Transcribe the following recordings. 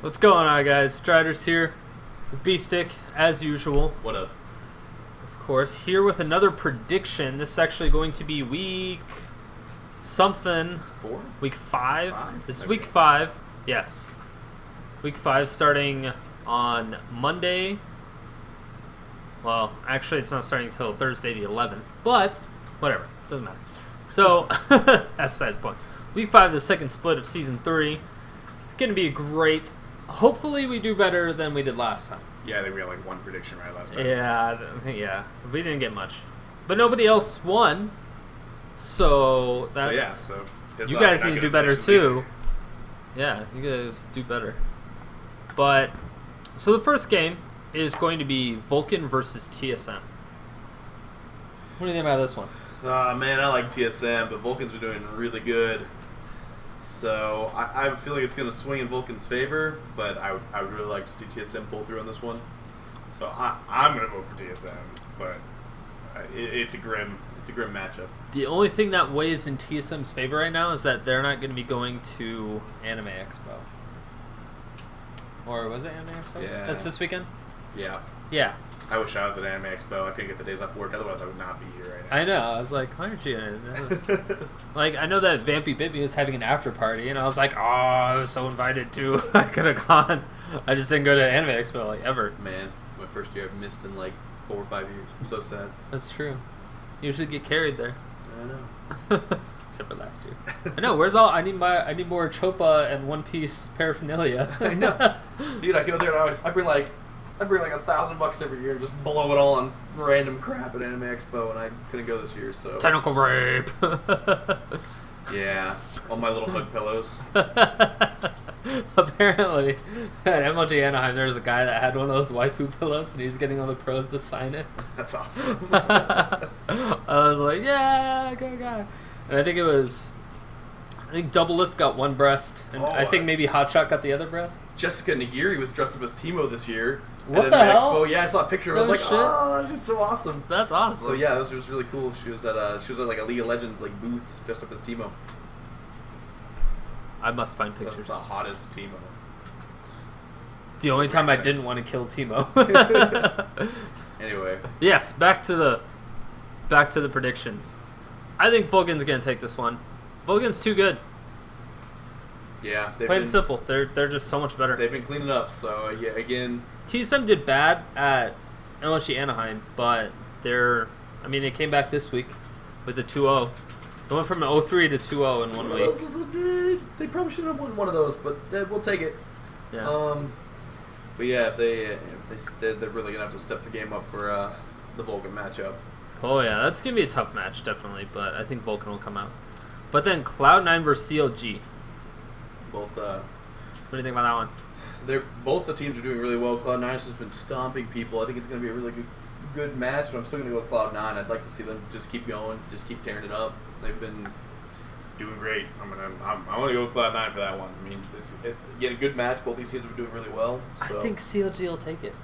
What's going on, guys? Striders here with B-Stick, as usual. What up? Of course, here with another prediction. This is actually going to be week something. 4? Week 5. This is Okay. week 5. Yes. Week 5 starting on Monday. Well, actually, it's not starting until Thursday the 11th. But, whatever. Doesn't matter. So, that's besides the point. Week 5, the second split of Season 3. It's going to be great. Hopefully, we do better than we did last time. Yeah, I think we had like one prediction right last time. Yeah. We didn't get much. But nobody else won. So, that's... So you guys need to do better, too. Yeah, you guys do better. But, so the first game is going to be Vulcan versus TSM. What do you think about this one? Man, I like TSM, but Vulcans are doing really good. So I feel like it's going to swing in Vulcan's favor, but I would really like to see TSM pull through on this one. So I'm going to vote for TSM, but it's a grim matchup. The only thing that weighs in TSM's favor right now is that they're not going to be going to Anime Expo. Or was it Anime Expo? Yeah. That's this weekend? Yeah. Yeah. I wish I was at Anime Expo. I couldn't get the days off work. Otherwise, I would not be here right now. I know. I was like, why aren't you in it? Like, I know that Vampy Bit Me was having an after party, and I was like, oh, I was so invited to. I could have gone. I just didn't go to Anime Expo, like, ever. Man, this is my first year I've missed in like 4 or 5 years. I'm so sad. That's true. You usually get carried there. I know. Except for last year. I know. Where's all? I need more Chopa and One Piece paraphernalia. I know. Dude, I go there and I bring like $1,000 every year and just blow it all on random crap at Anime Expo, and I couldn't go this year, so... Tentacle rape. Yeah, all my little hug pillows. Apparently, at MLG Anaheim, there was a guy that had one of those waifu pillows, and he was getting all the pros to sign it. That's awesome. I was like, yeah, go guy. And I think Double Lift got one breast, and I think maybe Hotshot got the other breast. Jessica Nagiri was dressed up as Teemo this year. What at the Anime hell? Expo. Yeah, I saw a picture of her. I was like, shit. oh, it's just so awesome. That's awesome. So yeah, it was really cool. She was at like a League of Legends like booth dressed up as Teemo. I must find pictures. That's the hottest Teemo. The only time I didn't want to kill Teemo. Anyway. Yes, back to the predictions. I think Vulcan's gonna take this one. Vulcan's too good. Yeah, Plain and simple. They're just so much better. They've been cleaning up. So yeah, again. TSM did bad at LSG Anaheim, but they came back this week with a 2-0. They went from an 0-3 to 2-0 in 1 week. They probably should have won one of those, but we'll take it. Yeah. But yeah, they're really gonna have to step the game up for the Vulcan matchup. Oh yeah, that's gonna be a tough match, definitely. But I think Vulcan will come out. But then Cloud9 versus CLG. Both. What do you think about that one? Both the teams are doing really well. Cloud9's just been stomping people. I think it's gonna be a really good match, but I'm still gonna go with Cloud9. I'd like to see them just keep going, just keep tearing it up. They've been doing great. I'm gonna go with Cloud9 for that one. I mean, again, a good match. Both these teams are doing really well. So. I think CLG will take it.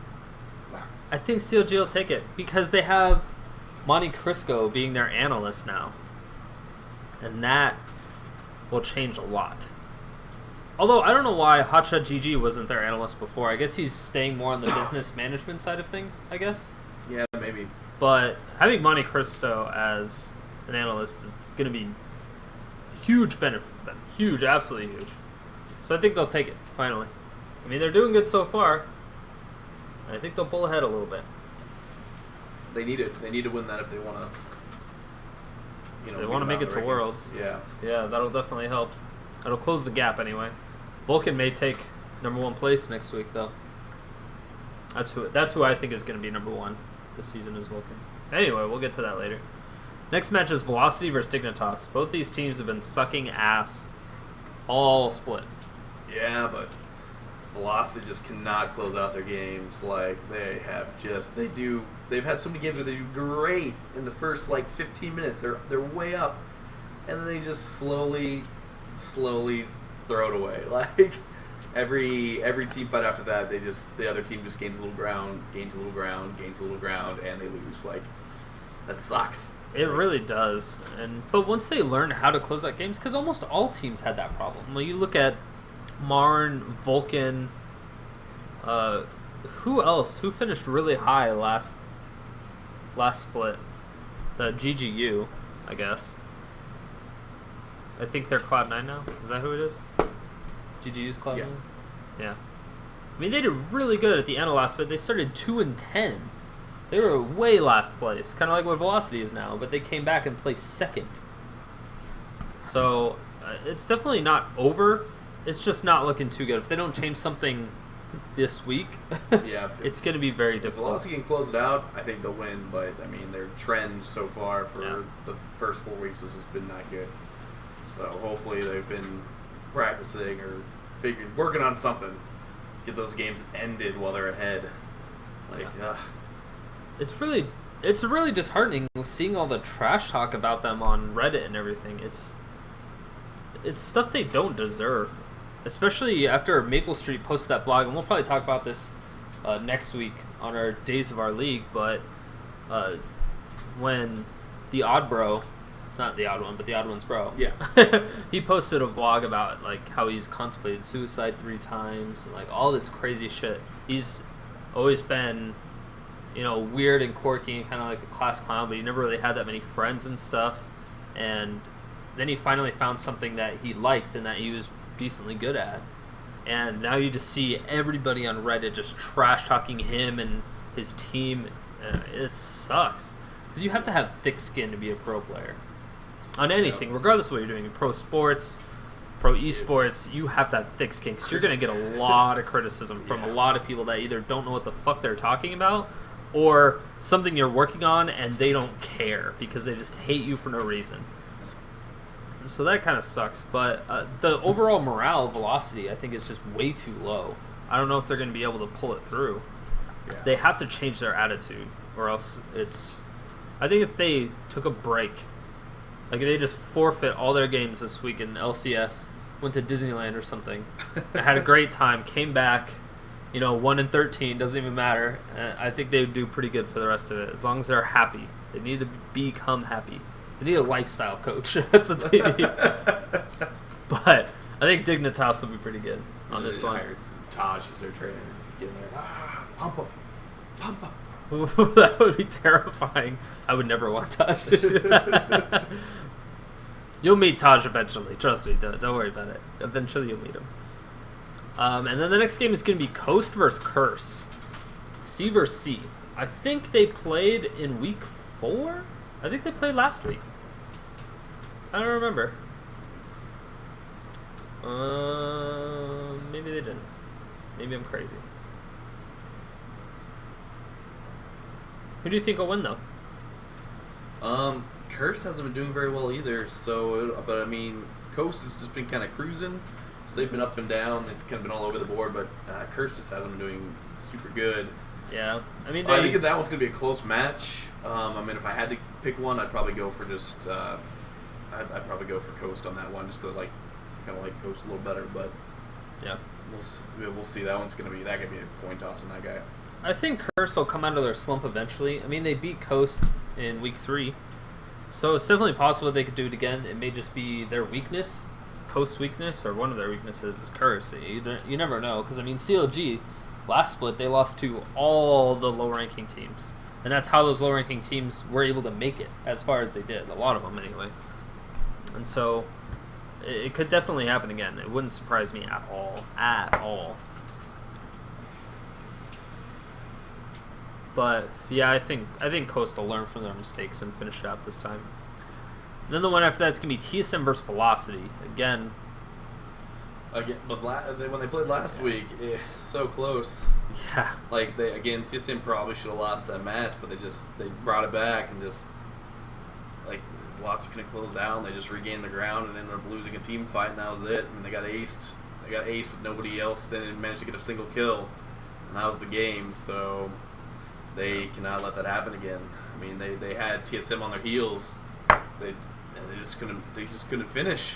Wow. I think CLG will take it because they have Monte Crisco being their analyst now. And that will change a lot. Although, I don't know why Hotshot GG wasn't their analyst before. I guess he's staying more on the business management side of things, I guess. Yeah, maybe. But having Monte Cristo as an analyst is going to be a huge benefit for them. Huge, absolutely huge. So I think they'll take it, finally. I mean, they're doing good so far. And I think they'll pull ahead a little bit. They need it. They need to win that if they want to. They want to make it to Worlds. Yeah. Yeah, that'll definitely help. It'll close the gap anyway. Vulcan may take #1 place next week, though. That's who I think is going to be #1 this season is Vulcan. Anyway, we'll get to that later. Next match is Velocity versus Dignitas. Both these teams have been sucking ass all split. Yeah, but Velocity just cannot close out their games. Like, they've had so many games where they do great in the first, 15 minutes. They're way up. And then they just slowly throw it away. Like, every team fight after that, the other team just gains a little ground, and they lose. Like, that sucks. It really does. But once they learn how to close out games, because almost all teams had that problem. Well, you look at Marn, Vulcan, who else? Who finished really high last split? The GGU, I guess. I think they're Cloud9 now. Is that who it is? GGU's Cloud9? Yeah. I mean, they did really good at the end of last split. They started 2-10. They were way last place, kind of like what Velocity is now, but they came back and placed second. So it's definitely not over. It's just not looking too good. If they don't change something this week, it's going to be very difficult. If Velocity can close it out, I think they'll win. But I mean, their trend so far for the first 4 weeks has just been not good. So hopefully they've been practicing or working on something to get those games ended while they're ahead. It's really disheartening seeing all the trash talk about them on Reddit and everything. It's stuff they don't deserve, especially after Maple Street posted that vlog, and we'll probably talk about this next week on our Days of Our League. But when the Odd Bro, not the Odd One, but the Odd One's bro, he posted a vlog about like how he's contemplated suicide 3 times and like all this crazy shit. He's always been, weird and quirky and kind of like the class clown, but he never really had that many friends and stuff. And then he finally found something that he liked and that he was decently good at. And now you just see everybody on Reddit just trash talking him and his team. It sucks. Because you have to have thick skin to be a pro player. On anything, regardless of what you're doing, in pro sports, pro esports, you have to have thick skin. Because you're going to get a lot of criticism from a lot of people that either don't know what the fuck they're talking about, or something you're working on and they don't care because they just hate you for no reason. So that kind of sucks. But the overall morale of Velocity, I think, is just way too low. I don't know if they're going to be able to pull it through. Yeah. They have to change their attitude, or else it's... I think if they took a break, like if they just forfeit all their games this week in LCS, went to Disneyland or something, had a great time, came back, 1-13, doesn't even matter. I think they would do pretty good for the rest of it, as long as they're happy. They need to become happy. They need a lifestyle coach. That's what they need. But I think Dignitas will be pretty good on this one. Taj is their trainer. Getting there. Pump him. Pump him. That would be terrifying. I would never want Taj. You'll meet Taj eventually. Trust me. Don't worry about it. Eventually you'll meet him. And then the next game is going to be Coast versus Curse. C versus C. I think they played in week 4? I think they played last week. I don't remember. Maybe they didn't. Maybe I'm crazy. Who do you think will win, though? Curse hasn't been doing very well either. But I mean, Coast has just been kind of cruising. So they've been up and down. They've kind of been all over the board. But Curse just hasn't been doing super good. Yeah, I mean, I think that one's gonna be a close match. I mean, if I had to pick one, I'd probably go for just. I'd probably go for Coast on that one, just because kind of like Coast a little better. But yeah, we'll see. That could be a coin toss on that guy. I think Curse will come out of their slump eventually. I mean, they beat Coast in week 3, so it's definitely possible that they could do it again. It may just be their weakness, Coast's weakness, or one of their weaknesses is Curse. You never know, because I mean, CLG last split they lost to all the low-ranking teams, and that's how those low-ranking teams were able to make it as far as they did. A lot of them, anyway. And so it could definitely happen again. It wouldn't surprise me at all. At all. But yeah, I think Coast will learn from their mistakes and finish it out this time. And then the one after that is gonna be TSM versus Velocity again. But when they played last week, so close. Yeah. TSM probably should have lost that match, but they brought it back and just Velocity couldn't close out, and they just regained the ground and ended up losing a team fight, and that was it. I mean, they got aced. They got aced with nobody else. They didn't manage to get a single kill, and that was the game. So they cannot let that happen again. I mean, they had TSM on their heels. They just couldn't finish.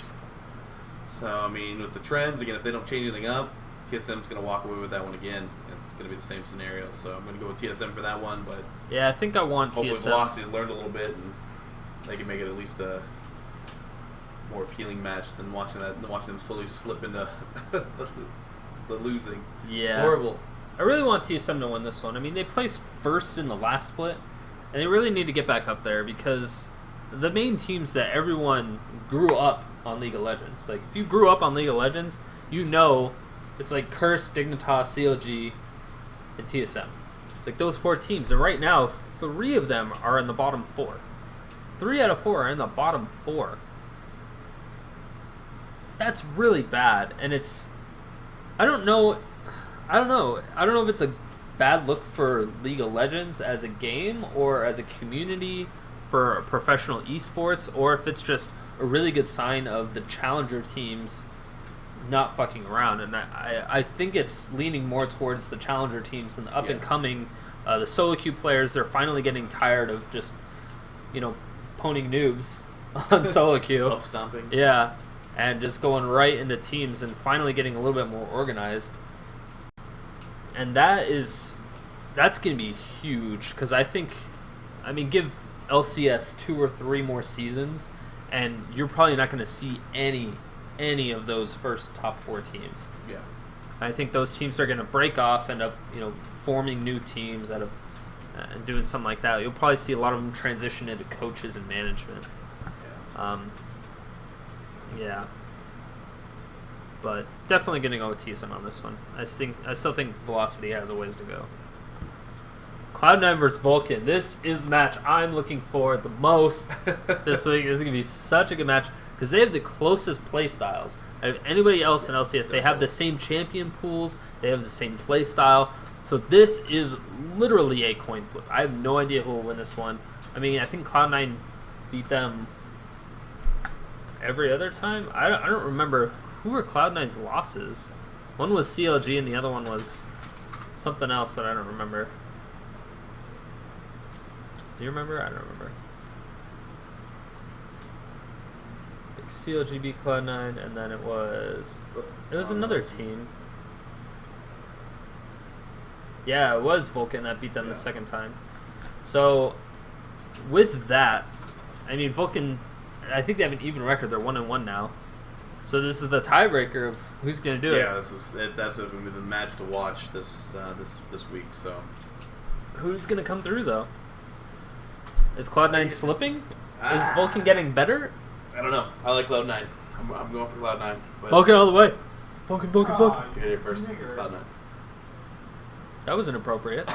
So I mean, with the trends again, if they don't change anything up, TSM's going to walk away with that one again. It's going to be the same scenario. So I'm going to go with TSM for that one. But yeah, I think I want hopefully TSM. Velocity's learned a little bit and they can make it at least a more appealing match than watching them slowly slip into the losing. Yeah. Horrible. I really want TSM to win this one. I mean, they placed first in the last split, and they really need to get back up there because the main teams that everyone grew up on League of Legends. Like, if you grew up on League of Legends, you know it's like Curse, Dignitas, CLG, and TSM. It's like those 4 teams, and right now, 3 of them are in the bottom 4. 3 out of 4 are in the bottom 4. That's really bad, and it's... I don't know if it's a bad look for League of Legends as a game or as a community for professional esports, or if it's just a really good sign of the challenger teams not fucking around. And I think it's leaning more towards the challenger teams and the up and coming, the solo queue players. They're finally getting tired of just, poning noobs on solo queue. Up stomping. Yeah, and just going right into teams and finally getting a little bit more organized. And that's going to be huge because give LCS 2 or 3 more seasons, and you're probably not going to see any of those first top 4 teams. Yeah, I think those teams are going to break off, end up forming new teams out of and doing something like that. You'll probably see a lot of them transition into coaches and management. Yeah. But definitely going to go with TSM on this one. I still think Velocity has a ways to go. Cloud9 versus Vulcan. This is the match I'm looking for the most this week. This is going to be such a good match because they have the closest play styles of anybody else in LCS. They have the same champion pools. They have the same play style. So this is literally a coin flip. I have no idea who will win this one. I mean, I think Cloud9 beat them every other time. I don't remember. Who were Cloud9's losses? One was CLG and the other one was something else that I don't remember. Do you remember? I don't remember. Like CLG beat Cloud9 and then it was another team. Yeah, it was Vulcan that beat them the second time. So with that, I mean Vulcan, I think they have an even record. They're 1-1 now. So this is the tiebreaker of who's going to do it. Yeah, that's going to be the match to watch this week. So who's going to come through though? Is Cloud9 slipping? Is Vulcan getting better? I don't know. I like Cloud9. I'm going for Cloud9. Vulcan all the way. Vulcan. You hit it first. Cloud9. That was inappropriate.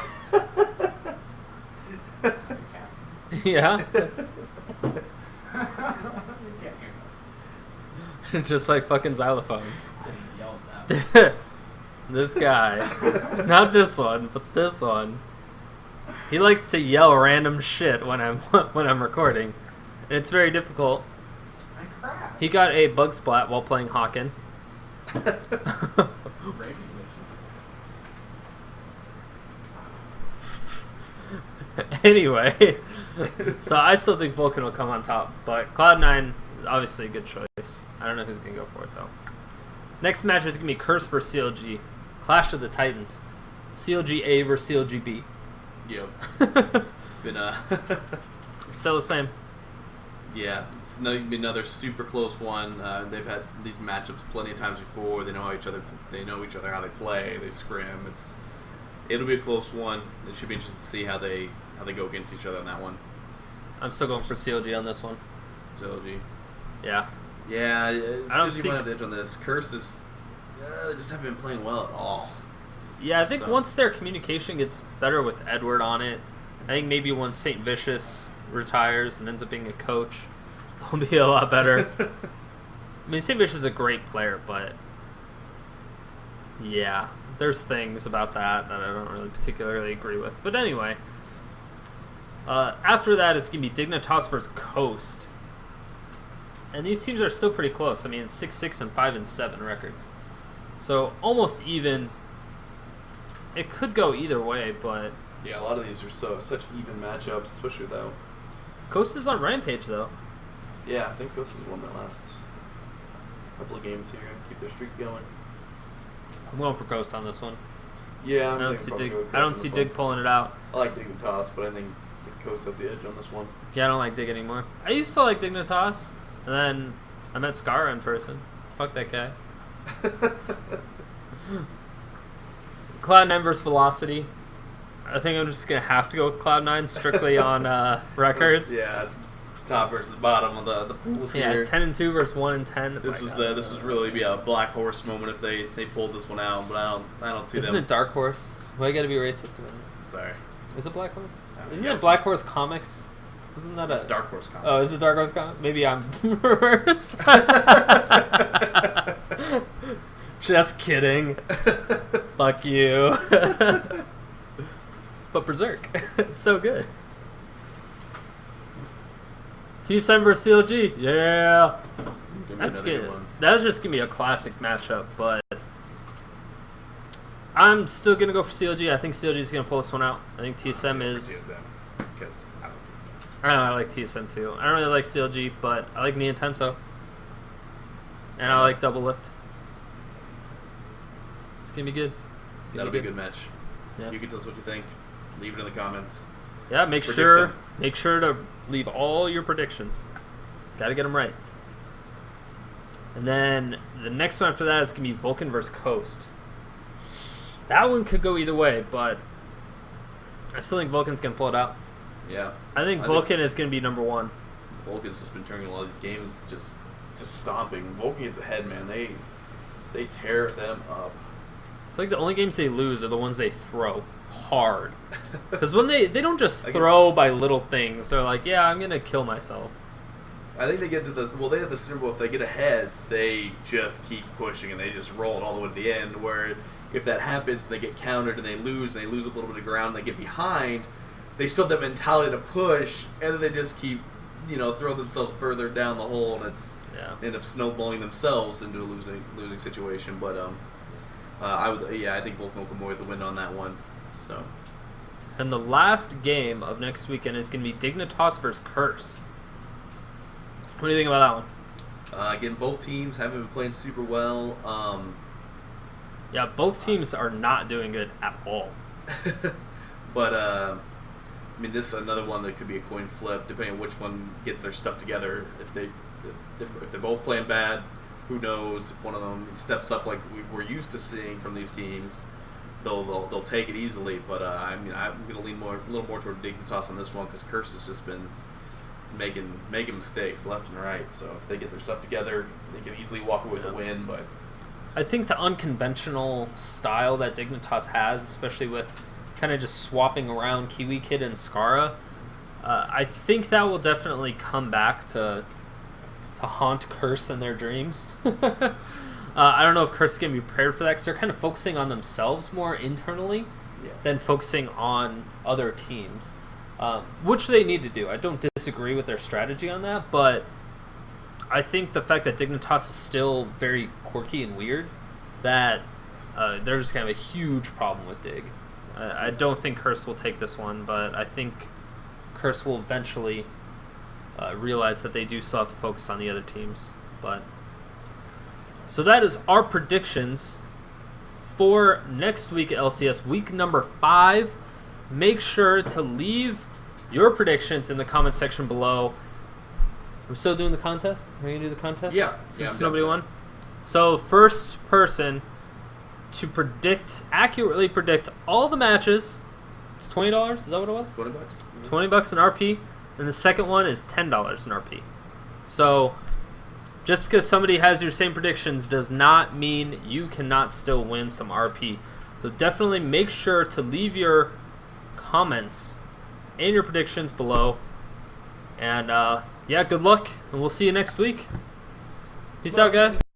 Yeah. Just like fucking xylophones. This guy. Not this one, but this one. He likes to yell random shit when I'm recording. And it's very difficult. He got a bug splat while playing Hawken. Anyway, so I still think Vulcan will come on top, but Cloud9 is obviously a good choice. I don't know who's going to go for it, though. Next match is going to be Curse versus CLG. Clash of the Titans. CLG A versus CLG B. Yep. It's been still the same. Yeah, it's been another super close one. They've had these matchups plenty of times before. They know each other. They know each other how they play. They scrim. It'll be a close one. It should be interesting to see how they go against each other on that one. I'm still going for CLG on this one. CLG. Yeah. Yeah, I don't CLG see might have the edge on this. Curse is they just haven't been playing well at all. Yeah, I think once their communication gets better with Edward on it, I think maybe once St. Vicious retires and ends up being a coach, they'll be a lot better. I mean, St. Vicious is a great player, but yeah, there's things about that I don't really particularly agree with. But anyway, after that it's going to be Dignitas versus Coast. And these teams are still pretty close. I mean, 6-6 and 5-7 records. So almost even. It could go either way, but yeah, a lot of these are such even matchups, especially though. Coast is on Rampage though. Yeah, I think Coast has won their last couple of games here. Keep their streak going. I'm going for Coast on this one. Yeah, I don't see Dig pulling it out. I like Dig and Toss, but I think think Coast has the edge on this one. Yeah, I don't like Dig anymore. I used to like Dignitas, and then I met Scar in person. Fuck that guy. Cloud9 versus Velocity. I think I'm just going to have to go with Cloud9 strictly on records. Yeah, it's top versus bottom of the pools here. Yeah, 10-2 versus 1-10. This is really be a black horse moment if they pulled this one out, but I don't see Isn't them. it Dark Horse? Why you got to be racist about it? Sorry. Is it Black Horse? No, Isn't yeah. it Black Horse Comics? Isn't that That's a Dark Horse Comics. Oh, is it Dark Horse Comics? Maybe I'm reversed. Just kidding. Fuck you. But Berserk, it's so good. T7 versus CLG, yeah. Give me That's another good. one. That's just gonna be a classic matchup, but I'm still gonna go for CLG. I think CLG is gonna pull this one out. I think TSM is. TSM, because I don't think so. I don't know. I like TSM too. I don't really like CLG, but I like Nia Tenso, and I like Double Lift. It's gonna be good. It's gonna That'll be a good match. Yeah. You can tell us what you think. Leave it in the comments. Yeah, make Predict sure them. to leave all your predictions. Got to get them right. And then the next one after that is going to be Vulcan versus Coast. That one could go either way, but I still think Vulcan's going to pull it out. Yeah. I think Vulcan is going to be number one. Vulcan's just been turning a lot of these games just stomping. Vulcan gets ahead, man. They tear them up. It's like the only games they lose are the ones they throw hard. Because when they don't just throw by little things. They're like, yeah, I'm going to kill myself. I think they get to they have the symbol, if they get ahead, they just keep pushing and they just roll it all the way to the end, where if that happens and they get countered and they lose a little bit of ground and they get behind, they still have that mentality to push, and then they just keep, throw themselves further down the hole, and end up snowballing themselves into a losing situation. But I think Vulcan will come away with the win on that one. So. And the last game of next weekend is going to be Dignitas versus Curse. What do you think about that one? Again, both teams haven't been playing super well. Yeah, both teams are not doing good at all. But this is another one that could be a coin flip, depending on which one gets their stuff together. If they're both playing bad, who knows? If one of them steps up like we're used to seeing from these teams, they'll take it easily. But I'm gonna lean a little more toward Dignitas on this one, because Curse has just been making mistakes left and right. So if they get their stuff together, they can easily walk away with a win. But I think the unconventional style that Dignitas has, especially with kind of just swapping around Kiwi Kid and Skara, I think that will definitely come back to haunt Curse in their dreams. I don't know if Curse is going to be prepared for that, because they're kind of focusing on themselves more internally than focusing on other teams, which they need to do. I don't disagree with their strategy on that, but I think the fact that Dignitas is still very quirky and weird, that they're just kind of a huge problem with Dig. I don't think Curse will take this one, but I think Curse will eventually realize that they do still have to focus on the other teams. But so that is our predictions for next week at LCS, week number 5. Make sure to leave your predictions in the comment section below. We're still doing the contest? Are we going to do the contest? Yeah. Since nobody won? So first person to accurately predict all the matches, it's $20. Is that what it was? $20. Mm-hmm. $20 in RP. And the second one is $10 in RP. So just because somebody has your same predictions does not mean you cannot still win some RP. So definitely make sure to leave your comments and your predictions below. And good luck, and we'll see you next week. Peace out, guys.